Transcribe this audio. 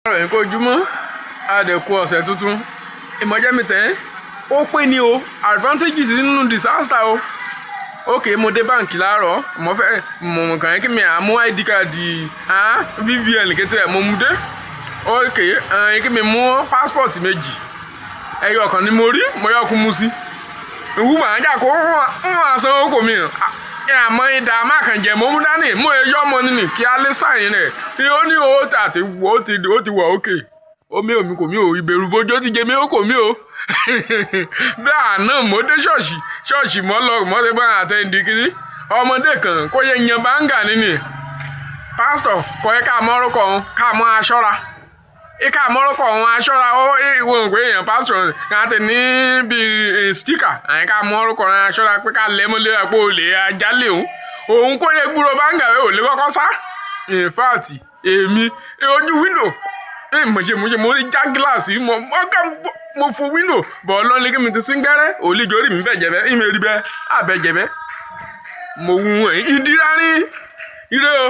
Ọ̀rọ̀ kò jùmọ̀ àdẹ̀kù ọ̀sẹ̀ tuntun ìmọ̀jẹ́ mi tẹ́ ó pé ní o advantages nínú disaster o ok mo dé báǹkì láàárọ̀ mo fẹ́ mo kàn kí mi àmú id card vvn kété mo mú dé ok kí mi mú passport méjì ẹyọ kan ni mo rí mo yọ kú mu sí ìwú màá jà kó ń wà sanwó kò mí àmọ́ ìdá mákànjẹ́ mo mú dání mo yọ ọmọ nínú kí á lé sáyìn rẹ̀ ó ní owó tààtì ó ti wọ̀ òkè omi kò mí o ìbẹ̀rù bójú ó ti jẹ mí ó kò mí o bẹ́ẹ̀ àná mo dé ṣọ́ọ̀ṣì mọ́ lọ mọ́ ṣe bá àtẹ̀ǹdì kiri ọmọdé kan kó yẹ yan báńgà nínú pásítọ̀ kọ́ ẹ ká mọ́rúkọ òun ká mọ́ aṣọ́ra ká mọ́rúkọ òun aṣọ́ra ó ìwọ̀n pé èèyàn pásítọ̀ kan ti ní bíi stíkà àyìn ká mọ́rúkọ òun aṣọ́ra pé ká lẹ́mọ́lé àpò olè ajálẹ̀ òun kó yẹ gbúrò báńgà rẹ̀ ò lè kọ́kọ́ sá in fact èmi ojú wíńdò mo rí já gíláàsì mo fo wíńdò bọ̀ lọ́nà kí mi ti sín gbẹ́rẹ́ òlíjọ́ orí mi bẹ̀jẹ̀ bẹ́ ìmọ̀ rí bẹ́ àbẹ̀jẹ̀ bẹ́ mo wù ẹ́ ìdíra ní ire o.